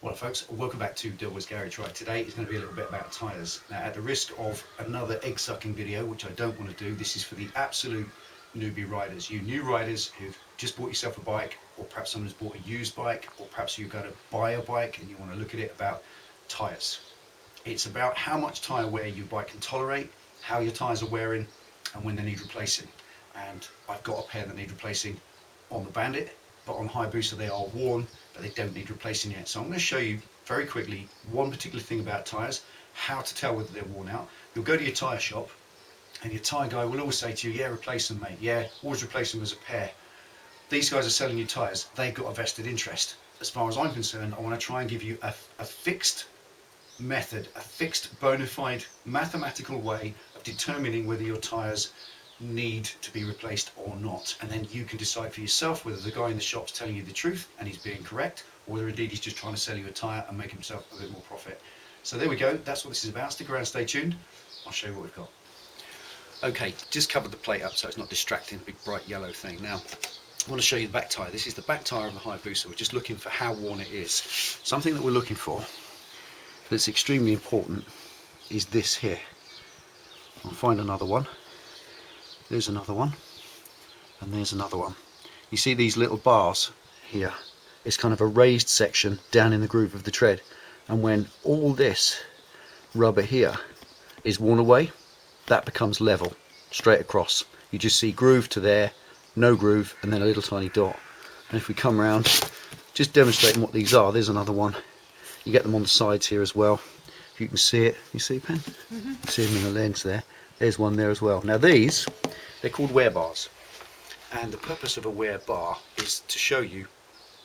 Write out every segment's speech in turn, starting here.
Well folks, welcome back to Delboy's Garage. Right, today is going to be a little bit about tyres. Now at the risk of another egg sucking video, which I don't want to do, this is for the absolute newbie riders. You new riders who've just bought yourself a bike, or perhaps someone's bought a used bike, or perhaps you're going to buy a bike and you want to look at it about tyres. It's about how much tyre wear your bike can tolerate, how your tyres are wearing, and when they need replacing. And I've got a pair that need replacing on the Bandit, but on Hayabusa they are worn, but they don't need replacing yet. So I'm going to show you very quickly one particular thing about tyres, how to tell whether they're worn out. You'll go to your tyre shop and your tyre guy will always say to you, yeah, replace them mate, yeah, always replace them as a pair. These guys are selling you tyres, they've got a vested interest. As far as I'm concerned, I want to try and give you a fixed method, a fixed bona fide mathematical way of determining whether your tyres need to be replaced or not, and then you can decide for yourself whether the guy in the shop's telling you the truth and he's being correct, or whether indeed he's just trying to sell you a tyre and make himself a bit more profit. So there we go, that's what this is about. Stick around, stay tuned, I'll show you what we've got. Okay, just covered the plate up so it's not distracting, big bright yellow thing. Now I want to show you the back tyre. This is the back tyre of the Hayabusa. We're just looking for how worn it is. Something that we're looking for that's extremely important is this here. I'll find another one. There's another one, and there's another one. You see these little bars here? It's kind of a raised section down in the groove of the tread, and when all this rubber here is worn away, that becomes level straight across. You just see groove to there, no groove, and then a little tiny dot. And if we come around, just demonstrating what these are, there's another one. You get them on the sides here as well. If you can see it, you see, Pen? You see them in the lens there. There's one there as well. Now these, they're called wear bars, and the purpose of a wear bar is to show you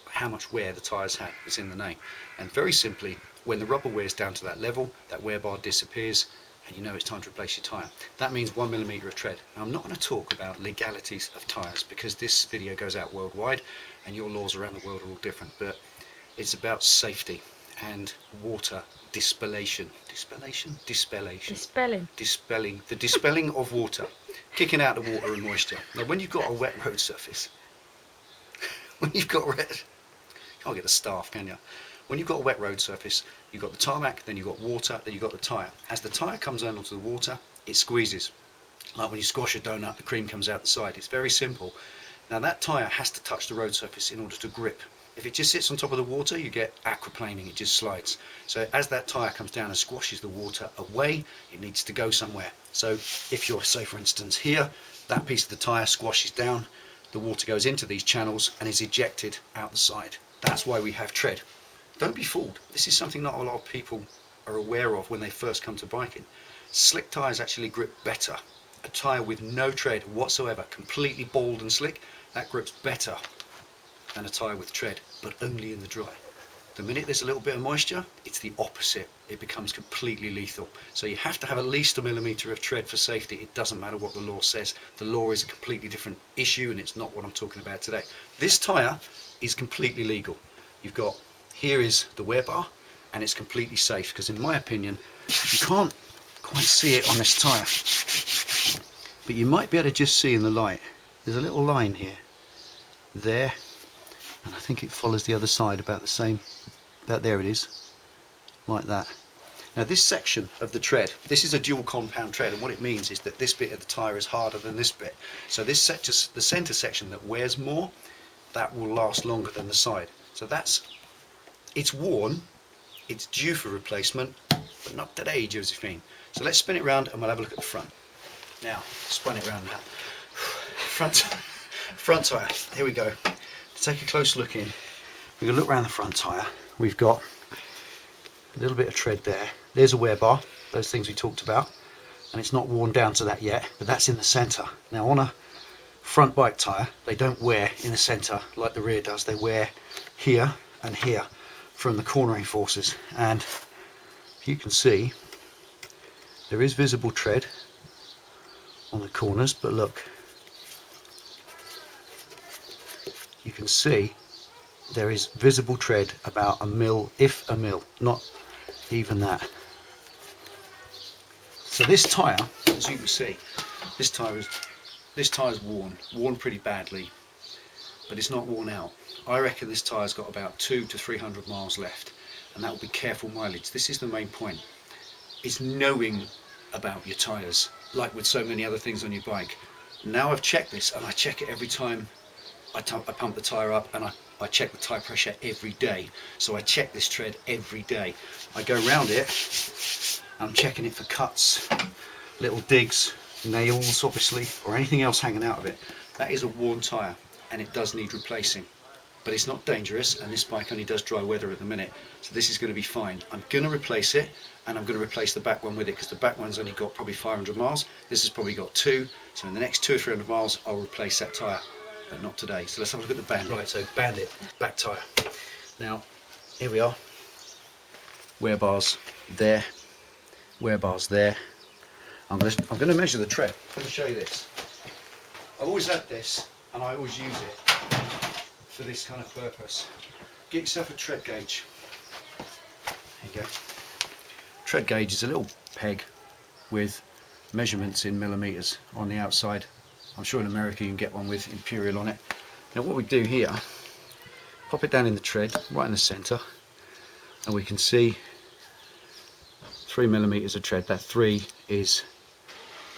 how much wear the tyres had. It's in the name. And very simply, when the rubber wears down to that level, that wear bar disappears and you know it's time to replace your tyre. That means 1 millimetre of tread. Now I'm not going to talk about legalities of tyres because this video goes out worldwide and your laws around the world are all different, but it's about safety and water dispellation. Dispelling, the dispelling of water, kicking out the water and moisture. Now when you've got a wet road surface, when you've got you can't get the staff, can you? When you've got a wet road surface, you've got the tarmac, then you've got water, then you've got the tyre. As the tyre comes down onto the water, it squeezes. Like when you squash a donut, the cream comes out the side. It's very simple. Now that tyre has to touch the road surface in order to grip. If it just sits on top of the water, you get aquaplaning, it just slides. So as that tyre comes down and squashes the water away, it needs to go somewhere. So if you're, say for instance here, that piece of the tyre squashes down, the water goes into these channels and is ejected out the side. That's why we have tread. Don't be fooled. This is something not a lot of people are aware of when they first come to biking. Slick tyres actually grip better. A tyre with no tread whatsoever, completely bald and slick, that grips better than a tyre with tread, but only in the dry. The minute there's a little bit of moisture, it's the opposite. It becomes completely lethal. So you have to have at least 1 millimetre of tread for safety. It doesn't matter what the law says. The law is a completely different issue and it's not what I'm talking about today. This tyre is completely legal. You've got, here is the wear bar, and it's completely safe because in my opinion, you can't quite see it on this tyre, but you might be able to just see in the light. There's a little line here, there, and I think it follows the other side about the same, about there it is, like that. Now this section of the tread, this is a dual compound tread, and what it means is that this bit of the tyre is harder than this bit. So this sector, the centre section that wears more, that will last longer than the side. So it's worn, it's due for replacement, but not today, Josephine. So let's spin it round and we'll have a look at the front. Now, spun it round now. Front tyre, here we go. To take a close look in, we're going to look around the front tyre. We've got a little bit of tread there. There's a wear bar, those things we talked about, and it's not worn down to that yet, but that's in the centre. Now on a front bike tyre, they don't wear in the centre like the rear does. They wear here and here from the cornering forces, and you can see there is visible tread on the corners, but look, you can see there is visible tread about a mil, if a mil, not even that. So this tyre, as you can see, this tyre is worn pretty badly, but it's not worn out. I reckon this tyre's got about 200 to 300 miles left, and that will be careful mileage. This is the main point. It's knowing about your tyres, like with so many other things on your bike. Now I've checked this, and I check it every time I pump the tyre up, and I check the tyre pressure every day. So I check this tread every day. I go around it, I'm checking it for cuts, little digs, nails obviously, or anything else hanging out of it. That is a worn tyre, and it does need replacing. But it's not dangerous, and this bike only does dry weather at the minute, so this is going to be fine. I'm going to replace it, and I'm going to replace the back one with it, because the back one's only got probably 500 miles. This has probably got 2, so in the next 200 or 300 miles I'll replace that tyre, but not today. So let's have a look at the Bandit. Right, so Bandit, back tyre. Now, here we are. Wear bars there, wear bars there. I'm going to measure the tread. I'm going to show you this. I've always had this, and I always use it for this kind of purpose. Get yourself a tread gauge. There you go. Tread gauge is a little peg with measurements in millimeters on the outside. I'm sure in America you can get one with imperial on it. Now what we do here, pop it down in the tread, right in the center, and we can see 3 millimeters of tread. That 3 is,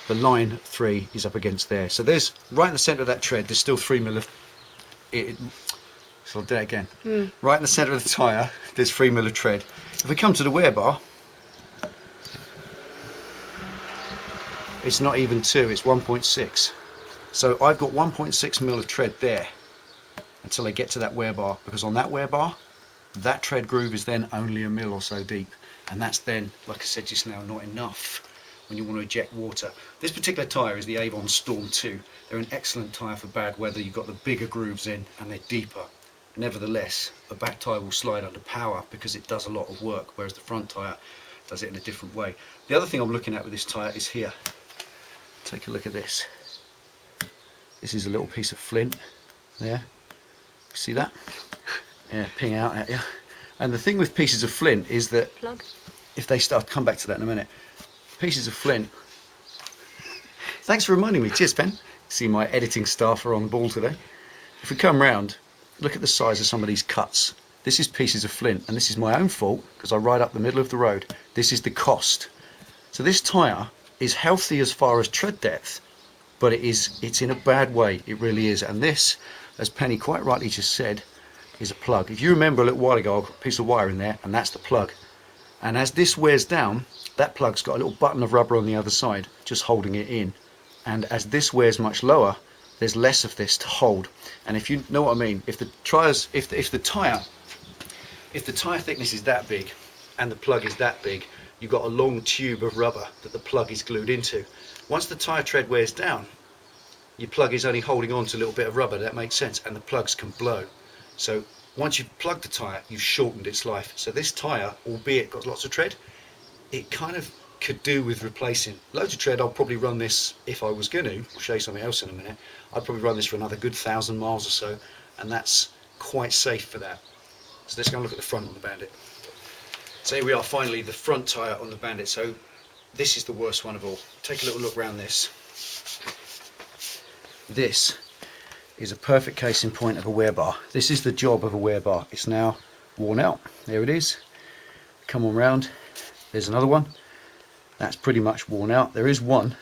the line 3 is up against there. So there's, right in the center of that tread, there's still 3 millimeters. So I'll do that again. Right in the centre of the tyre, there's 3 mil of tread. If we come to the wear bar, it's not even 2, it's 1.6. So I've got 1.6 mil of tread there until I get to that wear bar, because on that wear bar, that tread groove is then only a mil or so deep, and that's then, like I said just now, not enough when you want to eject water. This particular tyre is the Avon Storm 2. They're an excellent tyre for bad weather. You've got the bigger grooves in and they're deeper. Nevertheless, a back tyre will slide under power because it does a lot of work, whereas the front tyre does it in a different way. The other thing I'm looking at with this tyre is here. Take a look at this. This is a little piece of flint there. See that? Yeah, ping out at you. And the thing with pieces of flint is that if they start, come back to that in a minute. Pieces of flint. Thanks for reminding me. Cheers, Pen. See, my editing staff are on the ball today. If we come round, look at the size of some of these cuts. This is pieces of flint, and this is my own fault because I ride up the middle of the road. This is the cost. So this tyre is healthy as far as tread depth, but it's in a bad way. It really is. And this, as Penny quite rightly just said, is a plug. If you remember a little while ago, I've got a piece of wire in there, and that's the plug. And as this wears down, that plug's got a little button of rubber on the other side, just holding it in. And as this wears much lower, there's less of this to hold. And if you know what I mean, if the tyres, if the tyre thickness is that big and the plug is that big, you've got a long tube of rubber that the plug is glued into. Once the tyre tread wears down, your plug is only holding on to a little bit of rubber. That makes sense, and the plugs can blow. So once you've plugged the tyre, you've shortened its life. So this tyre, albeit got lots of tread, it kind of could do with replacing. Loads of tread, I'll probably run this, if I was going to, I'll show you something else in a minute, I'd probably run this for another good 1,000 miles or so, and that's quite safe for that. So let's go and look at the front on the Bandit. So here we are, finally, the front tyre on the Bandit. So this is the worst one of all. Take a little look around this. This is a perfect case in point of a wear bar. This is the job of a wear bar. It's now worn out. There it is. Come on round. There's another one. That's pretty much worn out. There is one.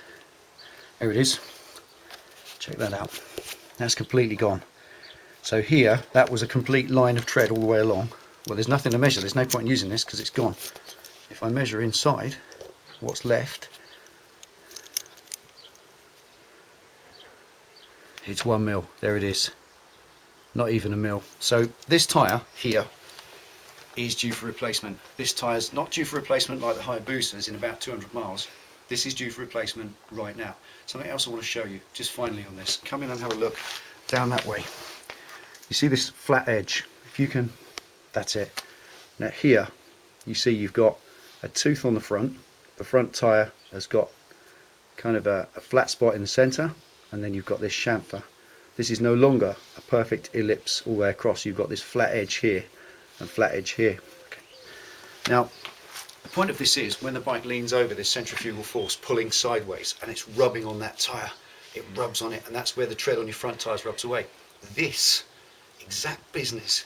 There it is. Check that out. That's completely gone. So here, that was a complete line of tread all the way along. Well, there's nothing to measure. There's no point in using this because it's gone. If I measure inside what's left, it's 1 mil. There it is. Not even a mil. So this tyre here is due for replacement. This tyre's not due for replacement like the Hayabusa's in about 200 miles. This is due for replacement right now. Something else I want to show you, just finally on this. Come in and have a look down that way. You see this flat edge? If you can, that's it. Now here, you see you've got a tooth on the front. The front tyre has got kind of a flat spot in the centre, and then you've got this chamfer. This is no longer a perfect ellipse all the way across. You've got this flat edge here and flat edge here. Okay. Now, the point of this is when the bike leans over, there's centrifugal force pulling sideways and it's rubbing on that tyre. It rubs on it, and that's where the tread on your front tyres rubs away. This exact business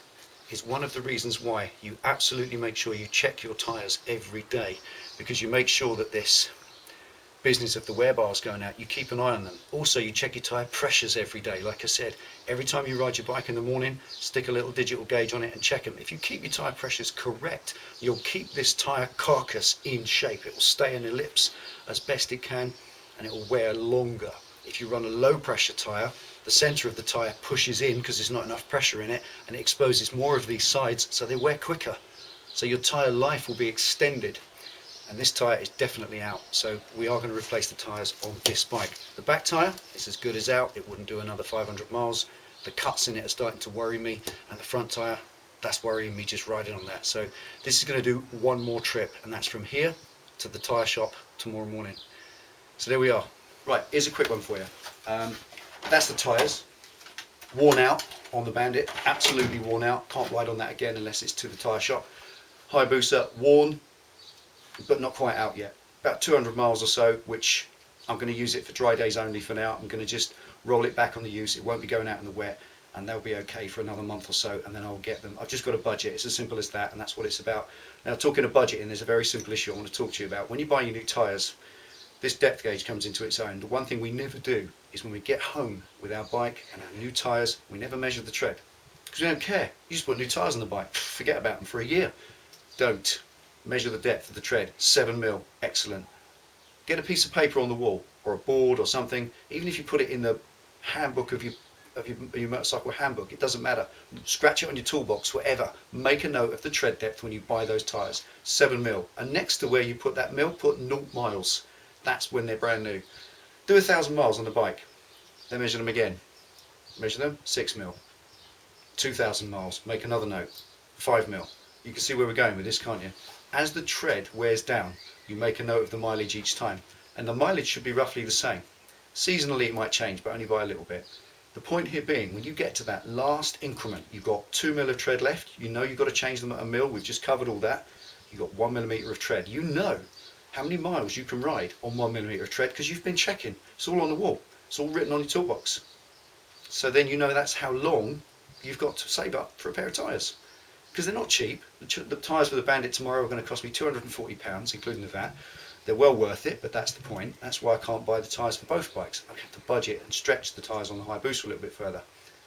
is one of the reasons why you absolutely make sure you check your tyres every day, because you make sure that this business of the wear bars going out, you keep an eye on them. Also, you check your tyre pressures every day. Like I said, every time you ride your bike in the morning, stick a little digital gauge on it and check them. If you keep your tyre pressures correct, you'll keep this tyre carcass in shape. It will stay an ellipse as best it can, and it will wear longer. If you run a low pressure tyre, the centre of the tyre pushes in because there's not enough pressure in it, and it exposes more of these sides, so they wear quicker. So your tyre life will be extended. And this tyre is definitely out, so we are going to replace the tyres on this bike. The back tyre is as good as out. It wouldn't do another 500 miles. The cuts in it are starting to worry me, and the front tyre, that's worrying me just riding on that. So this is going to do one more trip, and that's from here to the tyre shop tomorrow morning. So there we are. Right, here's a quick one for you. That's the tyres, worn out on the Bandit, absolutely worn out. Can't ride on that again unless it's to the tyre shop. Hayabusa, worn, but not quite out yet. About 200 miles or so, which I'm going to use it for dry days only for now. I'm going to just roll it back on the use. It won't be going out in the wet, and they'll be okay for another month or so, and then I'll get them. I've just got a budget. It's as simple as that, and that's what it's about. Now, talking of budgeting, there's a very simple issue I want to talk to you about. When you buy your new tyres, this depth gauge comes into its own. The one thing we never do is when we get home with our bike and our new tyres, we never measure the tread, because we don't care. You just put new tyres on the bike, forget about them for a year. Don't. Measure the depth of the tread, 7 mil, excellent. Get a piece of paper on the wall, or a board or something. Even if you put it in the handbook of your motorcycle handbook, it doesn't matter. Scratch it on your toolbox, whatever. Make a note of the tread depth when you buy those tyres, 7 mil. And next to where you put that mil, put 0 miles. That's when they're brand new. Do 1,000 miles on the bike, then measure them again. Measure them, 6 mil. 2,000 miles, make another note, 5 mil. You can see where we're going with this, can't you? As the tread wears down, you make a note of the mileage each time, and the mileage should be roughly the same. Seasonally it might change, but only by a little bit. The point here being, when you get to that last increment, you've got 2 mil of tread left, you know you've got to change them at a mil, we've just covered all that. You've got 1 millimetre of tread. You know how many miles you can ride on 1 millimetre of tread because you've been checking. It's all on the wall, it's all written on your toolbox. So then you know that's how long you've got to save up for a pair of tyres. Because they're not cheap. The tyres for the Bandit tomorrow are going to cost me £240, including the VAT. They're well worth it, but that's the point. That's why I can't buy the tyres for both bikes. I have to budget and stretch the tyres on the Hayabusa a little bit further.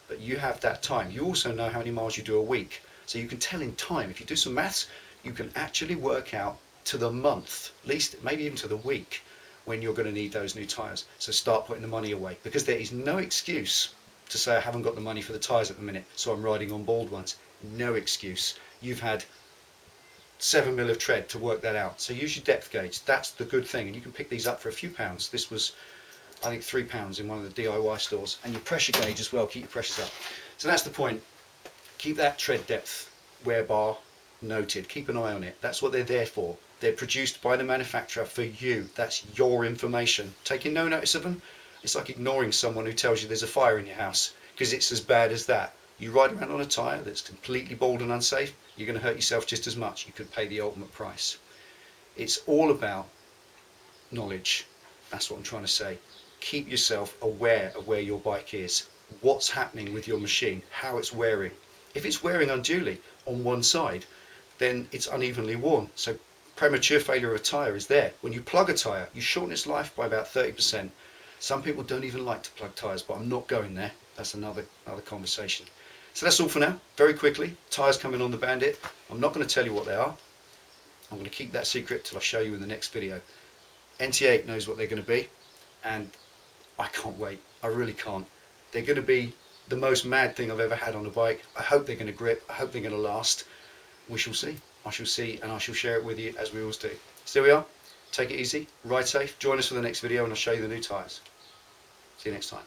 But you have that time. You also know how many miles you do a week. So you can tell in time. If you do some maths, you can actually work out to the month, at least maybe even to the week, when you're going to need those new tyres. So start putting the money away. Because there is no excuse to say I haven't got the money for the tyres at the minute, so I'm riding on bald ones. No excuse. You've had 7 mil of tread to work that out. So use your depth gauge. That's the good thing. And you can pick these up for a few pounds. This was, I think, £3 in one of the DIY stores. And your pressure gauge as well. Keep your pressures up. So that's the point. Keep that tread depth wear bar noted. Keep an eye on it. That's what they're there for. They're produced by the manufacturer for you. That's your information. Taking no notice of them, it's like ignoring someone who tells you there's a fire in your house, because it's as bad as that. You ride around on a tyre that's completely bald and unsafe, you're going to hurt yourself just as much. You could pay the ultimate price. It's all about knowledge. That's what I'm trying to say. Keep yourself aware of where your bike is, what's happening with your machine, how it's wearing. If it's wearing unduly on one side, then it's unevenly worn. So premature failure of a tyre is there. When you plug a tyre, you shorten its life by about 30%. Some people don't even like to plug tyres, but I'm not going there. That's another conversation. So that's all for now. Very quickly, tyres coming on the Bandit. I'm not going to tell you what they are. I'm going to keep that secret till I show you in the next video. NT8 knows what they're going to be, and I can't wait. I really can't. They're going to be the most mad thing I've ever had on a bike. I hope they're going to grip. I hope they're going to last. We shall see. I shall see, and I shall share it with you as we always do. So there we are. Take it easy. Ride safe. Join us for the next video, and I'll show you the new tyres. See you next time.